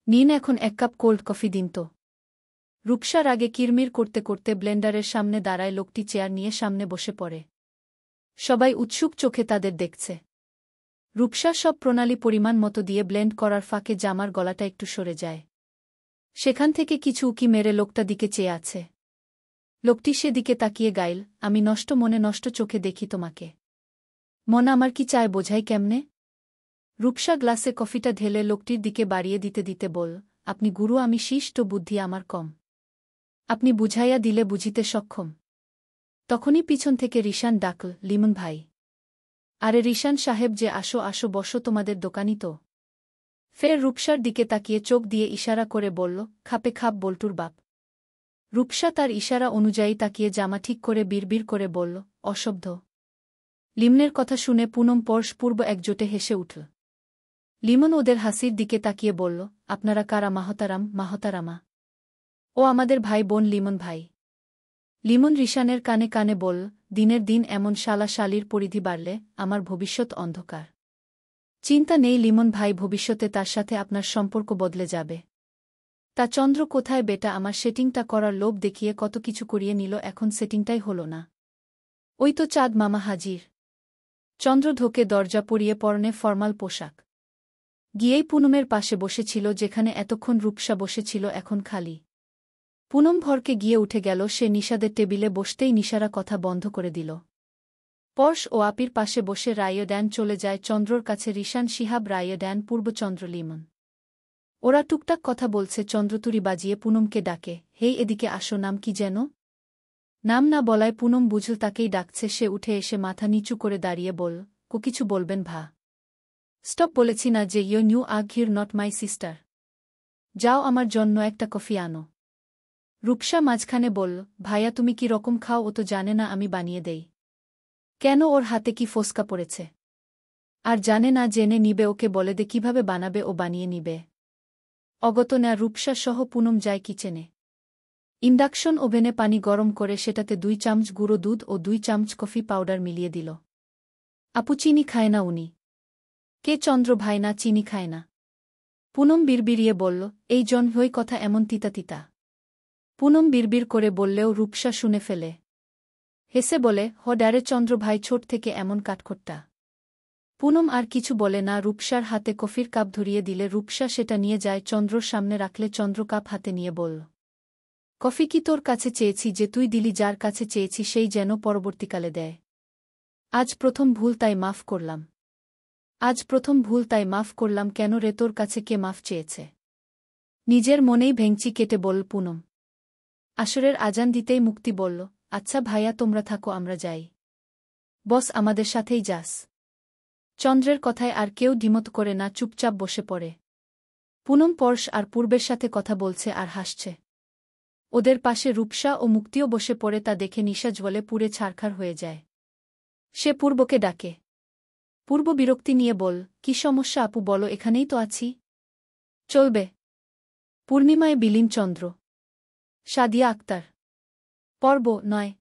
নিন এখন ১ কাপ কোল্ড কফি দিন তো। রূপসার আগে কিরমির করতে করতে ব্লেন্ডারের সামনে দাঁড়ায় লোকটি, চেয়ার নিয়ে সামনে বসে পড়ে। সবাই উৎসুক চোখে তাদের দেখছে। রূপসা সব প্রণালী পরিমাণ মতো দিয়ে ব্লেন্ড করার ফাঁকে জামার গলাটা একটু সরে যায়। সেখান থেকে কিছু উকি মেরে লোকটা দিকে চেয়ে আছে। লোকটি সেদিকে তাকিয়ে গাইল, আমি নষ্ট মনে নষ্ট চোখে দেখি তোমাকে। মন আমার কি চায় বোঝাই কেমনে? রূপসা গ্লাসে কফিটা ঢেলে লোকটির দিকে বাড়িয়ে দিতে দিতে বল, আপনি গুরু, আমি শিষ্ট, বুদ্ধি আমার কম। আপনি বুঝাইয়া দিলে বুঝিতে সক্ষম। তখনই পিছন থেকে রিশান ডাকল, লিমন ভাই। আরে রিশান সাহেব যে, আসো আসো, বসো, তোমাদের দোকানই তো। ফের রূপসার দিকে তাকিয়ে চোখ দিয়ে ইশারা করে বলল, খাপে খাপ বল্টুর বাপ। রূপসা তার ইশারা অনুযায়ী তাকিয়ে জামা ঠিক করে বিড়বিড় করে বলল, অশব্দ। লিমনের কথা শুনে পুনম পরস্পূর্ব একজোটে হেসে উঠল। লিমন ওদের হাসির দিকে তাকিয়ে বলল, আপনারা কারা মাহতারাম মাহতারামা? ও আমাদের ভাই বোন লিমন ভাই। লিমন রিশানের কানে কানে বলল, দিনের দিন এমন শালা শালির পরিধি বাড়লে আমার ভবিষ্যৎ অন্ধকার। চিন্তা নেই লিমন ভাই, ভবিষ্যতে তার সাথে আপনার সম্পর্ক বদলে যাবে। তা চন্দ্র কোথায় বেটা? আমার সেটিংটা করার লোভ দেখিয়ে কত কিছু করিয়ে নিল, এখন সেটিংটাই হল না। ওই তো চাঁদ মামা হাজির। চন্দ্র ঢোকে দরজা পরিয়ে পরনে ফরমাল পোশাক। গিয়েই পুনমের পাশে বসেছিল, যেখানে এতক্ষণ রূপসা বসেছিল এখন খালি। পুনম ভরকে গিয়ে উঠে গেল, সে নিশাদের টেবিলে বসতেই নিশারা কথা বন্ধ করে দিল। পর্শ ও আপির পাশে বসে রায়ড্যান চলে যায় চন্দ্রর কাছে। রিশান, শিহাব, রায়ড্যান, পূর্বচন্দ্র, লিমন ওরা টুকটাক কথা বলছে। চন্দ্রতুরি বাজিয়ে পুনমকে ডাকে, হেই এদিকে আসো। নাম কি যেন? নাম না বলায় পুনম বুঝল তাকেই ডাকছে। সে উঠে এসে মাথা নিচু করে দাঁড়িয়ে বল, কিছু বলবেন ভা? স্টপ বলেছি না যে ইউ নিউ আগ হির নট মাই সিস্টার। যাও আমার জন্য একটা কফি আনো। রূপসা মাঝখানে বলল, ভাইয়া তুমি কি রকম খাও ও তো জানে না আমি বানিয়ে দেই। কেন, ওর হাতে কি ফোসকা পড়েছে? আর জানে না, জেনে নিবে। ওকে বলে দে কিভাবে বানাবে, ও বানিয়ে নিবে। অগত না। রূপসা সহ পুনম যায় কিচেনে। ইন্ডাকশন ওভেনে পানি গরম করে সেটাতে 2 চামচ গুঁড়ো দুধ ও 2 চামচ কফি পাউডার মিলিয়ে দিল। আপু চিনি খায় না উনি। কে? চন্দ্র ভাই না, চিনি খায় না। পুনম বিড়বিড়িয়ে বলল, এই জন হই কথা এমন তিতা তিতা। পুনম বিড়বিড় করে বললেও রূপসা শুনে ফেলে। হেসে বলে, হ ডারে চন্দ্র ভাই ছোট থেকে এমন কাঠখোট্টা। পুনম আর কিছু বলে না। রূপসার হাতে কফির কাপ ধরিয়ে দিলে রূপসা সেটা নিয়ে যায় চন্দ্রর সামনে রাখলে চন্দ্র কাপ হাতে নিয়ে বলল, কফি কি তোর কাছে চেয়েছি যে তুই দিলি? যার কাছে চেয়েছি সেই যেন পরবর্তীকালে দেয়। আজ প্রথম ভুল তাই মাফ করলাম। আজ প্রথম ভুল তাই মাফ করলাম। কেন রে, তোর কাছে কে মাফ চেয়েছে? নিজের মনেই ভেঙচি কেটে বলল পুনম। আসরের আজান দিতেই মুক্তি বলল, আচ্ছা ভাইয়া তোমরা থাকো, আমরা যাই। বস আমাদের সাথেই যাস? চন্দ্রের কথায় আর কেউ দ্বিমত করে না, চুপচাপ বসে পড়ে। পুনম পর্শ আর পূর্বের সাথে কথা বলছে আর হাসছে। ওদের পাশে রূপসা ও মুক্তিও বসে পড়ে। তা দেখে নিশা জ্বলে পুড়ে ছারখার হয়ে যায়। সে পূর্বকে ডাকে। পূর্ব বিরক্তি নিয়ে বল, কি সমস্যা আপু বলো, এখানেই তো আছি। চলবে। পূর্ণিমায় বিলীন চন্দ্র। সাদিয়া আক্তার। পর্ব 9।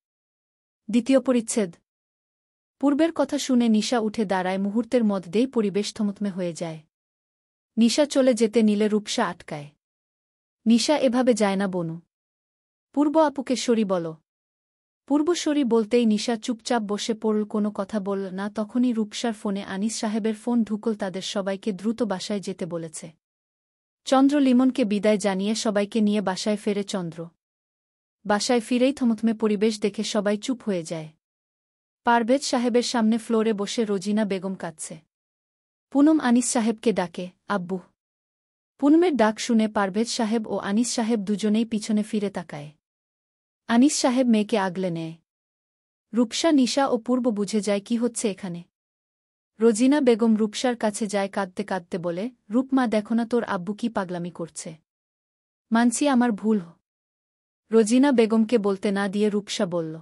দ্বিতীয় পরিচ্ছেদ। পূর্বের কথা শুনে নিশা উঠে দাঁড়ায়। মুহূর্তের মধ্যেই পরিবেশ থমথমে হয়ে যায়। নিশা চলে যেতে নিলে রূপসা আটকায়। নিশা এভাবে যায় না বনু। পূর্ব আপুকে সরি বলো। পূর্ব সরি বলতেই নিশা চুপচাপ বসে পড়ল, কোনো কথা বলল না। তখনই রূপসার ফোনে আনিস সাহেবের ফোন ঢুকল। তাদের সবাইকে দ্রুত বাসায় যেতে বলেছে। চন্দ্র লিমনকে বিদায় জানিয়ে সবাইকে নিয়ে বাসায় ফেরে চন্দ্র। বাসায় ফিরেই থমথমে পরিবেশ দেখে সবাই চুপ হয়ে যায়। পারভেজ সাহেবের সামনে ফ্লোরে বসে রোজিনা বেগম কাঁদছে। পুনম আনিস সাহেবকে ডাকে, আব্বু। পুনমের ডাক শুনে পারভেজ সাহেব ও আনিস সাহেব দুজনেই পিছনে ফিরে তাকায়। আনিস সাহেব মেয়েকে আগলে নেয়। রূপসা, নিশা ও পূর্ব বুঝে যায় কি হচ্ছে এখানে। রোজিনা বেগম রূপসার কাছে যায় কাঁদতে কাঁদতে বলে, রূপমা দেখো না তোর আব্বু কি পাগলামি করছে। মানছি আমার ভুল। রোজিনা বেগমকে বলতে না দিয়ে রূপসা বলল,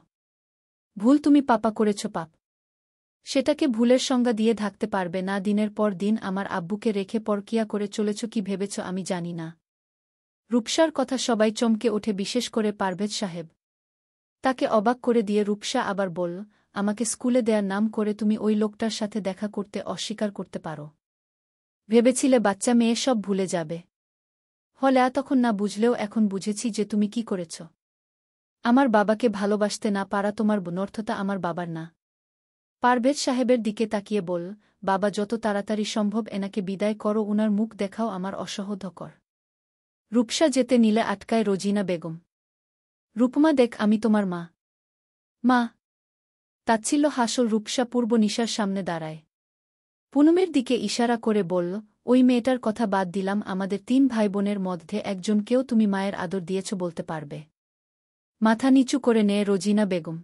ভুল তুমি পাপা করেছ পাপ। সেটাকে ভুলের সংজ্ঞা দিয়ে ঢাকতে পারবে না। দিনের পর দিন আমার আব্বুকে রেখে পরকিয়া করে চলেছ, কি ভেবেছ আমি জানি না। রূপসার কথা সবাই চমকে ওঠে, বিশেষ করে পারভেজ সাহেব। তাকে অবাক করে দিয়ে রূপসা আবার বলল, আমাকে স্কুলে দেয়ার নাম করে তুমি ওই লোকটার সাথে দেখা করতে অস্বীকার করতে পারো। ভেবেছিলে বাচ্চা মেয়ে সব ভুলে যাবে। হলে তখন না বুঝলেও এখন বুঝেছি যে তুমি কি করেছ। আমার বাবাকে ভালোবাসতে না পারা তোমার ব্যর্থতা, আমার বাবার না। পারভেজ সাহেবের দিকে তাকিয়ে বল, বাবা যত তাড়াতাড়ি সম্ভব এনাকে বিদায় করো, উনার মুখ দেখাও আমার অসহ্যকর। রূপসা যেতে নিলে আটকায় রোজিনা বেগম। রূপমা দেখ, আমি তোমার মা। মা। তাচ্ছিল্য হাসল। রূপসা পূর্ব নিশার সামনে দাঁড়ায়। পুনমের দিকে ইশারা করে বলল, ওই মেয়েটার কথা বাদ দিলাম, আমাদের 3 ভাইবোনের মধ্যে একজনকেও তুমি মায়ের আদর দিয়েছ বলতে পারবে? মাথা নিচু করে নেয় রোজিনা বেগম।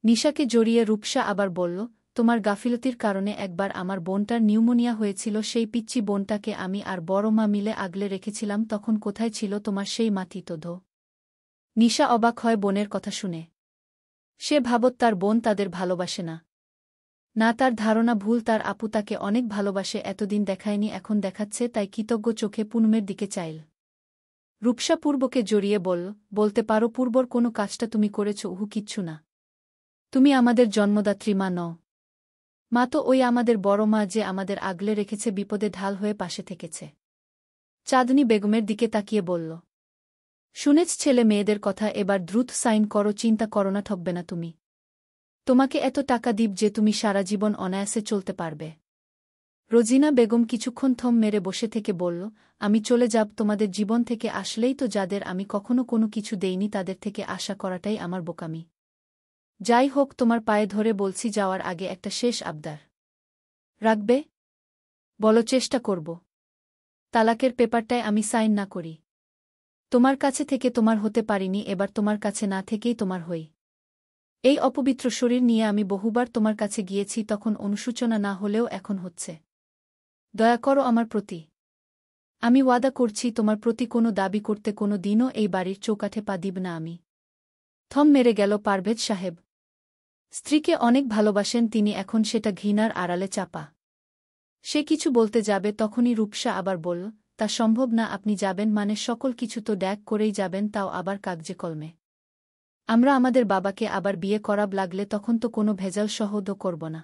নিশাকে জড়িয়ে রূপসা আবার বলল, তোমার গাফিলতির কারণে একবার আমার বোনটার নিউমোনিয়া হয়েছিল। সেই পিচ্চি বোনটাকে আমি আর বড় মা মিলে আগলে রেখেছিলাম, তখন কোথায় ছিল তোমার সেই মাতৃত্বধ? নিশা অবাক হয় বোনের কথা শুনে। সে ভাবত তার বোন তাদের ভালোবাসে না। না, তার ধারণা ভুল। তার আপু তাকে অনেক ভালোবাসে, এতদিন দেখায়নি, এখন দেখাচ্ছে, তাই কৃতজ্ঞ চোখে পুনমের দিকে চাইল। রূপসা পূর্বকে জড়িয়ে বলতে পারো পূর্বর কোনো কাজটা তুমি করেছ? কিচ্ছু না। তুমি আমাদের জন্মদাত্রী মা নও। মা তো ওই আমাদের বড় মা, যে আমাদের আগলে রেখেছে, বিপদে ঢাল হয়ে পাশে থেকেছে। চাঁদনী বেগমের দিকে তাকিয়ে বলল, শুনেছ ছেলে মেয়েদের কথা, এবার দ্রুত সাইন করো, চিন্তা করো না, ঠকবে না তুমি। তোমাকে এত টাকা দিব যে তুমি সারা জীবন অনায়াসে চলতে পারবে। রোজিনা বেগম কিছুক্ষণ থম মেরে বসে থেকে বলল, আমি চলে যাব তোমাদের জীবন থেকে, আসলেই তো যাদের আমি কখনো কোনো কিছু দেইনি তাদের থেকে আশা করাটাই আমার বোকামি। যাই হোক, তোমার পায়ে ধরে বলছি, যাওয়ার আগে একটা শেষ আবদার রাখবে? বলো, চেষ্টা করব। তালাকের পেপারটায় আমি সাইন না করি। তোমার কাছে থেকে তোমার হতে পারিনি, এবার তোমার কাছে না থেকেই তোমার হই। এই অপবিত্র শরীর নিয়ে আমি বহুবার তোমার কাছে গিয়েছি, তখন অনুশোচনা না হলেও এখন হচ্ছে। দয়া করো আমার প্রতি। আমি ওয়াদা করছি তোমার প্রতি কোনো দাবি করতে কোনো দিনও এই বাড়ির চৌকাঠে পা দিব না আমি। থম মেরে গেল পারভেজ সাহেব। স্ত্রীকে অনেক ভালোবাসেন তিনি, এখন সেটা ঘৃণার আড়ালে চাপা। সে কিছু বলতে যাবে, তখনই রূপসা আবার বলল, তা সম্ভব না। আপনি যাবেন মানে সকল কিছু তো ড্যাগ করেই যাবেন, তাও আবার কাগজে কলমে। আমরা আমাদের বাবাকে আবার বিয়ে করাব লাগলে তখন তো কোনো ভেজাল সহদ করব না।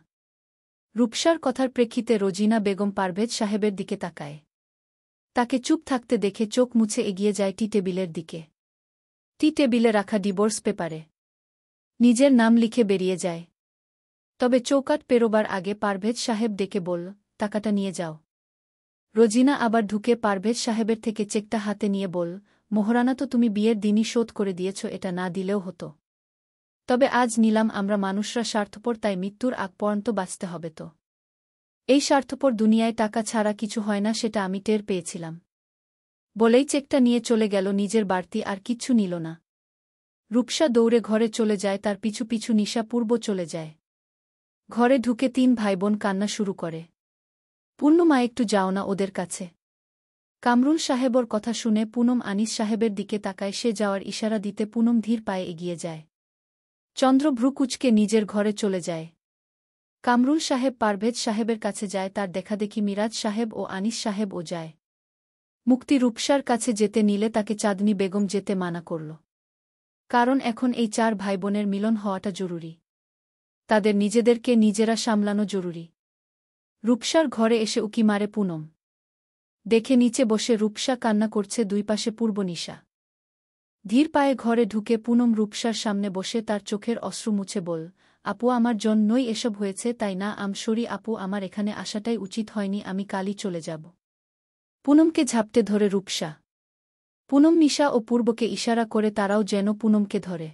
রূপসার কথার প্রেক্ষিতে রোজিনা বেগম পারভেজ সাহেবের দিকে তাকায়। তাকে চুপ থাকতে দেখে চোখ মুছে এগিয়ে যায় টি টেবিলের দিকে। টি টেবিলে রাখা ডিভোর্স পেপারে নিজের নাম লিখে বেরিয়ে যায়। তবে চৌকাঠ পেরোবার আগে পারভেজ সাহেব ডেকে বলল, টাকাটা নিয়ে যাও। রোজিনা আবার ঢুকে পারভেজ সাহেবের থেকে চেকটা হাতে নিয়ে বলল, মোহরানা তো তুমি বিয়ের দিনই শোধ করে দিয়েছ, এটা না দিলেও হতো। তবে আজ নিলাম, আমরা মানুষরা স্বার্থপর, তাই মৃত্যুর আগ পর্যন্ত বাঁচতে হবে তো। এই স্বার্থপর দুনিয়ায় টাকা ছাড়া কিছু হয় না, সেটা আমি টের পেয়েছিলাম। বলেই চেকটা নিয়ে চলে গেল, নিজের বাড়তি আর কিচ্ছু নিল না। রূপসা দৌড়ে ঘরে চলে যায়, তার পিছু পিছু নিশা পূর্ব চলে যায়। ঘরে ঢুকে তিন ভাইবোন কান্না শুরু করে। পূর্ণমা, একটু যাও না ওদের কাছে। কামরুল সাহেবর কথা শুনে পুনম আনিস সাহেবের দিকে তাকায়, সে যাওয়ার ইশারা দিতে পুনম ধীর পায়ে এগিয়ে যায়। চন্দ্র ভ্রু কুঁচকে নিজের ঘরে চলে যায়। কামরুল সাহেব পারভেজ সাহেবের কাছে যায়, তার দেখাদেখি মিরাজ সাহেব ও আনিস সাহেবও যায়। মুক্তি রূপসার কাছে যেতে নিলে তাকে চাঁদনী বেগম যেতে মানা করল। কারণ এখন এই চার ভাইবোনের মিলন হওয়াটা জরুরি। তাদের নিজেদেরকে নিজেরা সামলানো জরুরি। রূপসার ঘরে এসে উকি মারে পুনম। দেখে নিচে বসে রূপসা কান্না করছে, দুই পাশে পূর্ব নিশা। ধীর পায়ে ঘরে ঢুকে পুনম রূপসার সামনে বসে তার চোখের অশ্রু মুছে বল, আপু, আমার জন্যই এসব হয়েছে, তাই না? সরি আপু, আমার এখানে আসাটাই উচিত হয়নি, আমি কালই চলে যাব। পুনমকে ঝাপটে ধরে রূপসা। পুনম নিশা ও পূর্বকে ইশারা করে তারাও যেন পুনমকে ধরে।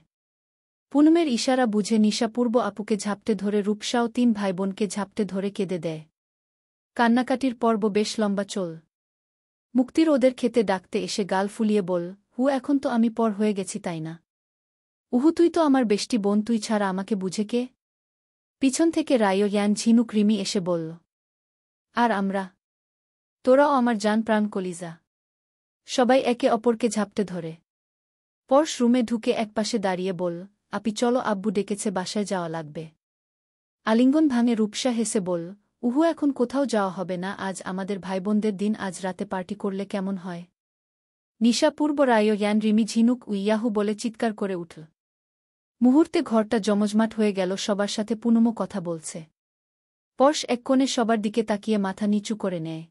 পুনমের ইশারা বুঝে নিশা পূর্ব আপুকে ঝাপটে ধরে, রূপসাও তিন ভাইবোনকে ঝাপটে ধরে কেঁদে দেয়। কান্নাকাটির পর্ব বেশ লম্বা চল। মুক্তির ওদের খেতে ডাকতে এসে গাল ফুলিয়ে বল, এখন তো আমি পর হয়ে গেছি, তাই না? তুই তো আমার বেষ্টি বোন, তুই ছাড়া আমাকে বুঝে কে? পিছন থেকে রায়ো ঝিনুক রিমি এসে বলল, আর আমরা? তোরাও আমার জান প্রাণ কলিজা। সবাই একে অপরকে ঝাপটে ধরে। পরশ রুমে ঢুকে একপাশে দাঁড়িয়ে বল, আপি চলো, আব্বু ডেকেছে, বাসায় যাওয়া লাগবে। আলিঙ্গন ভাঙে রূপসা হেসে বল, এখন কোথাও যাওয়া হবে না, আজ আমাদের ভাইবোনদের দিন, আজ রাতে পার্টি করলে কেমন হয়? নিশা পূর্ব রায়ো রিমি ঝিনুক উইয়াহু বলে চিৎকার করে উঠল। মুহূর্তে ঘরটা জমজমাট হয়ে গেল, সবার সাথে পুনমও কথা বলছে। পরশ এক কোণে সবার দিকে তাকিয়ে মাথা নিচু করে নেয়।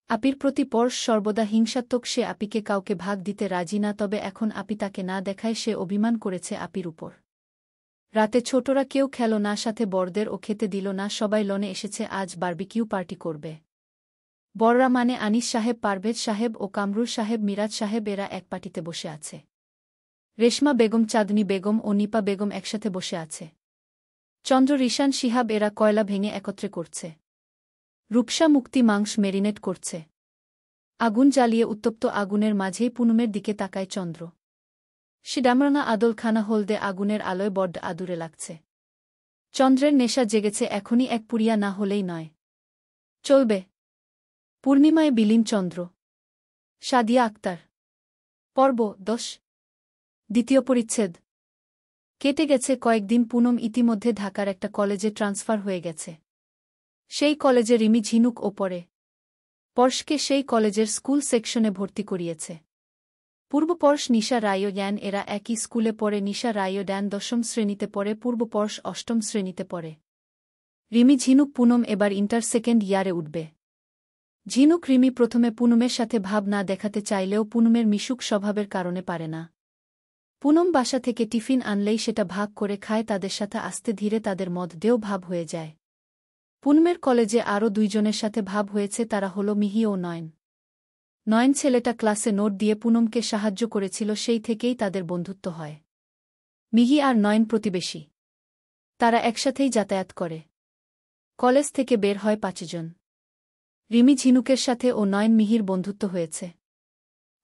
আপির প্রতি পরশ সর্বদা হিংসাত্মক, সে আপিকে কাউকে ভাগ দিতে রাজি না, তবে এখন আপি তাকে না দেখায় সে অভিমান করেছে আপির উপর। রাতে ছোটরা কেউ খেল না, সাথে বড়দের ও খেতে দিল না, সবাই লনে এসেছে, আজ বারবিকিউ পার্টি করবে। বড়রা মানে আনিস সাহেব, পারভেজ সাহেব ও কামরুল সাহেব, মিরাজ সাহেব, এরা এক পার্টিতে বসে আছে। রেশমা বেগম, চাঁদনী বেগম ও নিপা বেগম একসাথে বসে আছে। চন্দ্র, রিশান, শিহাব এরা কয়লা ভেঙে একত্রে করছে। রূপসা মুক্তি মাংস মেরিনেট করছে। আগুন জ্বালিয়ে উত্তপ্ত আগুনের মাঝেই পুনমের দিকে তাকায় চন্দ্র। সিডামরানা আদলখানা হলদে আগুনের আলোয় বড্ড আদুরে লাগছে। চন্দ্রের নেশা জেগেছে, এখনই এক পুরিয়া না হলেই নয়। চলবে। পূর্ণিমায় বিলীন চন্দ্র। সাদিয়া আক্তার। পর্ব 10। দ্বিতীয় পরিচ্ছেদ। কেটে গেছে কয়েকদিন। পুনম ইতিমধ্যে ঢাকার একটা কলেজে ট্রান্সফার হয়ে গেছে। সেই কলেজে রিমি ঝিনুক ও পড়ে। পর্শকে সেই কলেজের স্কুল সেকশনে ভর্তি করিয়েছে। পূর্ব পর্শ নিশা রায়ো ড্যান এরা একই স্কুলে পড়ে। নিশা রায়ো ড্যান ১০ম শ্রেণীতে পড়ে, পূর্ব পর্শ ৮ম শ্রেণীতে পড়ে। রিমি ঝিনুক পুনম এবার ইন্টার সেকেন্ড ইয়ারে উঠবে। ঝিনুক রিমি প্রথমে পুনমের সাথে ভাব না দেখাতে চাইলেও পুনমের মিশুক স্বভাবের কারণে পারে না। পুনম বাসা থেকে টিফিন আনলেই সেটা ভাগ করে খায় তাদের সাথে। আস্তে ধীরে তাদের মধ্যেও ভাব হয়ে যায়। পুনমের কলেজে আরও দুইজনের সাথে ভাব হয়েছে, তারা হল মিহি ও নয়ন। নয়ন ছেলেটা ক্লাসে নোট দিয়ে পুনমকে সাহায্য করেছিল, সেই থেকেই তাদের বন্ধুত্ব হয়। মিহি আর নয়ন প্রতিবেশী। তারা একসাথেই যাতায়াত করে। কলেজ থেকে বের হয় ৫ জন। রিমি ঝিনুকের সাথে ও নয়ন মিহির বন্ধুত্ব হয়েছে।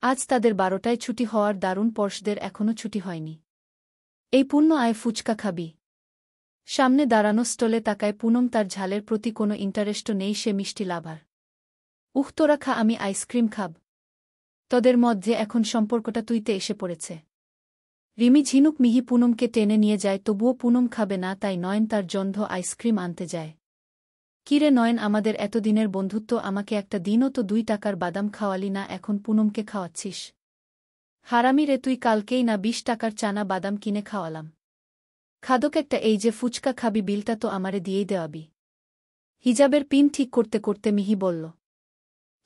আজ তাদের ১২টায় ছুটি হওয়ার দারুণ। পর্শদের এখনও ছুটি হয়নি। এই পূর্ণ আয় ফুচকা খাবি? সামনে দাঁড়ানো স্টলে তাকায় পুনম। তার ঝালের প্রতি কোনো ইন্টারেস্টও নেই, সে মিষ্টি লাভার। তোরা খা, আমি আইসক্রিম খাব। তোদের মধ্যে এখন সম্পর্কটা তুইতে এসে পড়েছে। রিমি ঝিনুক মিহি পুনমকে টেনে নিয়ে যায়, তবুও পুনম খাবে না, তাই নয়ন তার জন্য আইসক্রিম আনতে যায়। কিরে নয়ন, আমাদের এতদিনের বন্ধুত্ব, আমাকে একটা দিনও তো ২ টাকার বাদাম খাওয়ালি না, এখন পুনমকে খাওয়াচ্ছিস? হারামি রে তুই, কালকেই না ২০ টাকার চানা বাদাম কিনে খাওয়ালাম। খাদক একটা, এই যে ফুচকা খাবি, বিলটা তো আমারে দিয়েই দেওয়াবি। হিজাবের পিন ঠিক করতে করতে মিহি বলল,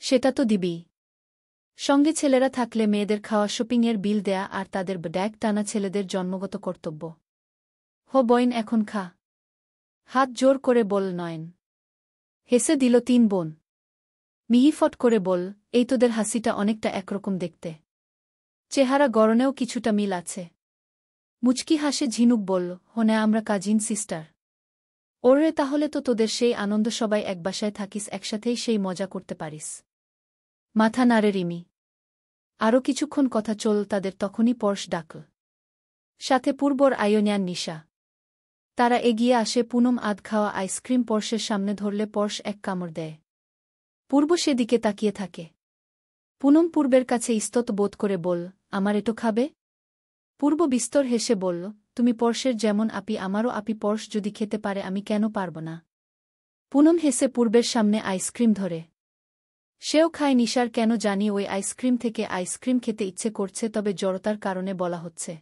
সেটা তো দিবিই। সঙ্গে ছেলেরা থাকলে মেয়েদের খাওয়া, শপিংয়ের বিল দেয়া আর তাদের ব্যাগ টানা ছেলেদের জন্মগত কর্তব্য। হো বইন, এখন খা। হাত জোর করে বল নয়ন। হেসে দিল ৩ বোন। মিহি ফট করে বল, এই তোদের হাসিটা অনেকটা একরকম দেখতে। চেহারা গড়নেও কিছুটা মিল আছে। মুচকি হাসে ঝিনুক বলল, হনে আমরা কাজিন সিস্টার। ওরে, তাহলে তো তোদের সেই আনন্দ, সবাই এক বাসায় থাকিস, একসাথেই সেই মজা করতে পারিস। মাথা নাড়ে রিমি। আরও কিছুক্ষণ কথা চল তাদের, তখনই পর্শ ডাকল। সাথে পূর্বর আয়োনিয়ান নিশা। তারা এগিয়ে আসে। পুনম আধ খাওয়া আইসক্রিম পর্শের সামনে ধরলে পর্শ এক কামড় দেয়। পূর্ব সেদিকে তাকিয়ে থাকে। পুনম পূর্বের কাছে ইস্তত বোধ করে বল, আমার এটো খাবে? পূর্ব বিস্তর হেসে বলল, তুমি পর্শের যেমন আপি, আমারও আপি। পর্শ যদি খেতে পারে, আমি কেন পারব না? পুনম হেসে পূর্বের সামনে আইসক্রিম ধরে। সেও খায়। নিশার কেন জানি ওই আইসক্রিম থেকে আইসক্রিম খেতে ইচ্ছে করছে, তবে জড়তার কারণে বলা হচ্ছে।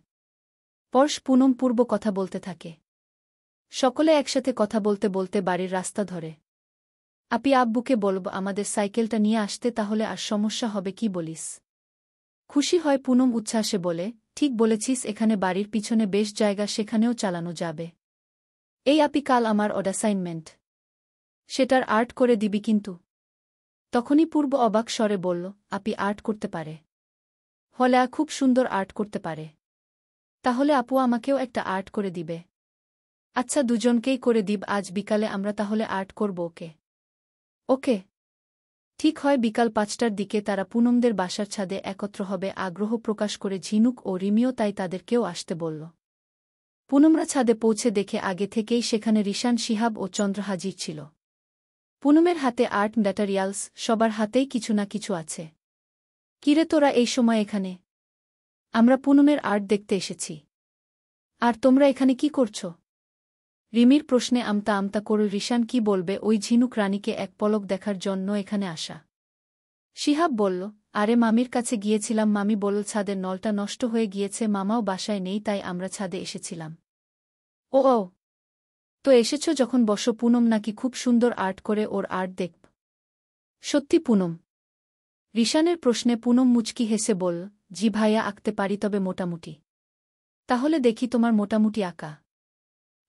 পর্শ পুনম পূর্ব কথা বলতে থাকে। সকলে একসাথে কথা বলতে বলতে বাড়ির রাস্তা ধরে। আপি আব্বুকে বলব আমাদের সাইকেলটা নিয়ে আসতে, তাহলে আর সমস্যা হবে, কি বলিস? খুশি হয় পুনম উচ্ছ্বাসে বলে, ঠিক বলেছিস, এখানে বাড়ির পিছনে বেশ জায়গা, সেখানেও চালানো যাবে। এই আপি, কাল আমার অ্যাসাইনমেন্ট, সেটার আর্ট করে দিবি কিন্তু। তখনই পূর্ব অবাক স্বরে বলল, আপি আর্ট করতে পারে? হলে খুব সুন্দর আর্ট করতে পারে। তাহলে আপু আমাকেও একটা আর্ট করে দিবে? আচ্ছা, দুজনকেই করে দিব। আজ বিকালে আমরা তাহলে আর্ট করব। ওকে? ওকে। ঠিক হয়। বিকাল ৫টার দিকে তারা পুনমদের বাসার ছাদে একত্র হবে। আগ্রহ প্রকাশ করে ঝিনুক ও রিমিও, তাই তাদেরকেও আসতে বলল। পুনমরা ছাদে পৌঁছে দেখে আগে থেকেই সেখানে রিশান, শিহাব ও চন্দ্র হাজির ছিল। পুনমের হাতে আর্ট ম্যাটেরিয়ালস, সবার হাতেই কিছু না কিছু আছে। কিরে তোরা এই সময় এখানে? আমরা পুনমের আর্ট দেখতে এসেছি। আর তোমরা এখানে কি করছ? রিমির প্রশ্নে আমতা আমতা করে রিশান কি বলবে, ওই ঝিনুক রানীকে এক পলক দেখার জন্য এখানে আসা। শিহাব বলল, আরে মামির কাছে গিয়েছিলাম, মামি বলল ছাদের নলটা নষ্ট হয়ে গিয়েছে, মামাও বাসায় নেই, তাই আমরা ছাদে এসেছিলাম। ও ও, তো এসেছ যখন বসো। পুনম নাকি খুব সুন্দর আর্ট করে, ওর আর্ট দেখব। সত্যি পুনম? রিশানের প্রশ্নে পুনম মুচকি হেসে বলল, জি ভাইয়া, আঁকতে পারি, তবে মোটামুটি। তাহলে দেখি তোমার মোটামুটি আঁকা।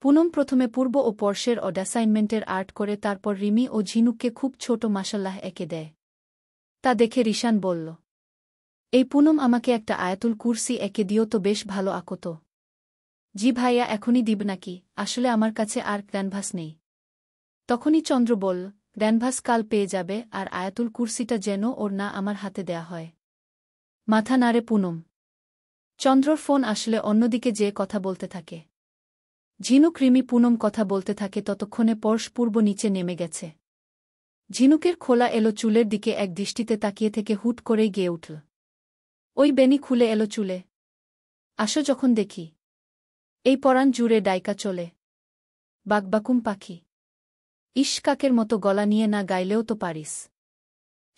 পুনম প্রথমে পূর্ব ও পর্শের অ্যাসাইনমেন্টের আর্ট করে, তারপর রিমি ও ঝিনুককে খুব ছোট মাশাল্লাহ এঁকে দেয়। তা দেখে রিশান বলল, এই পুনম, আমাকে একটা আয়াতুল কুরসি এঁকে দিও তো, বেশ ভালো আঁকো তো। জি ভাইয়া, এখনই দিব নাকি? আসলে আমার কাছে আর ক্যানভাস নেই। তখনই চন্দ্র বলল, ক্যানভাস কাল পেয়ে যাবে, আর আয়াতুল কুরসিটা যেন ওর না আমার হাতে দেয়া হয়। মাথা নাড়ে পুনম। চন্দ্রর ফোন আসলে অন্যদিকে যেয়ে কথা বলতে থাকে। ঝিনুক রিমি পুনম কথা বলতে থাকে, ততক্ষণে পর্শ পূর্ব নিচে নেমে গেছে। ঝিনুকের খোলা এলো চুলের দিকে এক দৃষ্টিতে তাকিয়ে থেকে হুট করেই গেয়ে উঠল, ওই বেনি খুলে এলো চুলে। আসো যখন দেখি। এই পরাণ জুড়ে ডাইকা চলে বাকবাকুম পাখি। ইস, কাকের মতো গলা নিয়ে না গাইলেও তো পারিস।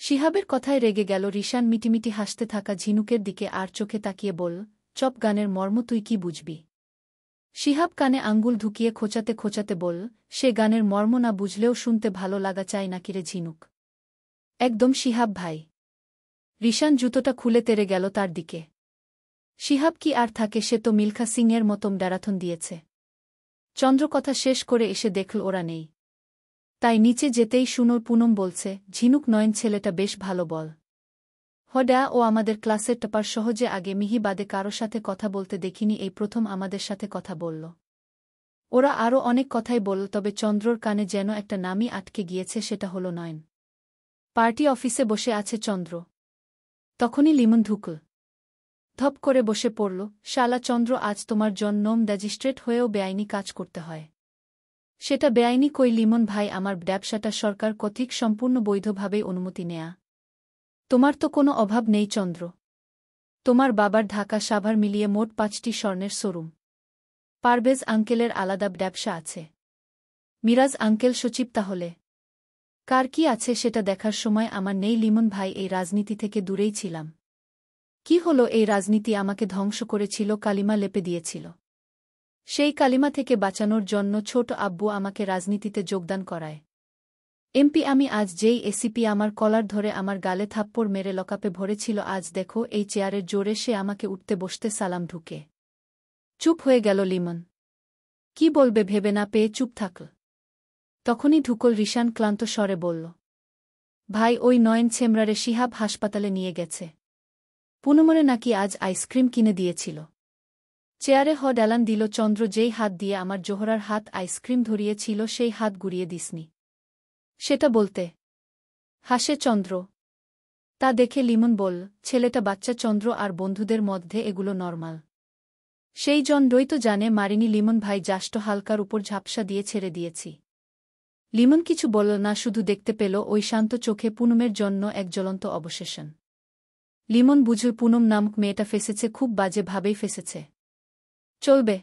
শিহাবের কথায় রেগে গেল রিশান মিটিমিটি হাসতে থাকা ঝিনুকের দিকে আর চোখে তাকিয়ে বল, চপ, গানের মর্ম তুই কি বুঝবি? শিহাব কানে আঙ্গুল ঢুকিয়ে খোঁচাতে খোঁচাতে বল, সে গানের মর্ম না বুঝলেও শুনতে ভালো লাগা চায় নাকি রে ঝিনুক? একদম শিহাব ভাই। রিশান জুতোটা খুলে তেরে গেল তার দিকে। শিহাব কি আর থাকে, সে তো মিলখা সিংয়ের মতম ড্যারাথন দিয়েছে। চন্দ্র কথা শেষ করে এসে দেখল ওরা নেই। তাই নিচে যেতেই শুনোর পুনম বলছে, ঝিনুক নয়ন ছেলেটা বেশ ভালো বল। হডা, ও আমাদের ক্লাসের টপার, সহজে আগে মিহি বাদে কারো সাথে কথা বলতে দেখিনি, এই প্রথম আমাদের সাথে কথা বলল। ওরা আরও অনেক কথাই বলল, তবে চন্দ্রর কানে যেন একটা নামই আটকে গিয়েছে, সেটা হলো নয়ন। পার্টি অফিসে বসে আছে চন্দ্র। তখনই লিমন ঢুকল। ধপ করে বসে পড়ল, শালা চন্দ্র, আজ তোমার জন্য ম্যাজিস্ট্রেট হয়েও বেআইনি কাজ করতে হয়। সেটা বেআইনি কই লিমন ভাই, আমার ব্যবসাটা সরকার কর্তৃক সম্পূর্ণ বৈধভাবেই অনুমতি নেয়া। তোমার তো কোনো অভাব নেই চন্দ্র। তোমার বাবার ঢাকা সাভার মিলিয়ে মোট 5টি স্বর্ণের শোরুম। পারভেজ আঙ্কেলের আলাদা ব্যবসা আছে। মিরাজ আঙ্কেল সচিব, তাহলে কার কি আছে সেটা দেখার সময় আমার নেই লিমন ভাই, এই রাজনীতি থেকে দূরেই ছিলাম। কি হলো, এই রাজনীতি আমাকে ধ্বংস করেছিল, কালিমা লেপে দিয়েছিল। সেই কালিমা থেকে বাঁচানোর জন্য ছোট আব্বু আমাকে রাজনীতিতে যোগদান করায়। এমপি আমি, আজ যেই এসিপি আমার কলার ধরে আমার গালে থাপ্পড় মেরে লকাপে ভরেছিল, আজ দেখো এই চেয়ারের জোরে সে আমাকে উঠতে বসতে সালাম ঢুকে। চুপ হয়ে গেল লিমন। কি বলবে ভেবে না পেয়ে চুপ থাকল। তখনই ঢুকল রিশান, ক্লান্ত স্বরে বলল, ভাই, ওই নয়ন ছেমরারে শিহাব হাসপাতালে নিয়ে গেছে। পুনমরে নাকি আজ আইসক্রিম কিনে দিয়েছিল। চেয়ারে ডালান দিল চন্দ্র, যেই হাত দিয়ে আমার জোহরার হাত আইসক্রিম ধরিয়েছিল সেই হাত গুড়িয়ে দিসনি। সেটা বলতে হাসে চন্দ্র। তা দেখে লিমন বল, ছেলেটা বাচ্চা চন্দ্র, আর বন্ধুদের মধ্যে এগুলো নরমাল। সেই জন্যই তো জানে মারিনি লিমন ভাই, জাস্ট হালকার উপর ঝাপসা দিয়ে ছেড়ে দিয়েছি। লিমন কিছু বলল না, শুধু দেখতে পেল ওই শান্ত চোখে পুনমের জন্য এক জ্বলন্ত অবশেষণ। লিমন বুঝল পুনম নামক মেয়েটা ফেসেছে, খুব বাজে ভাবেই ফেসেছে। চলবে।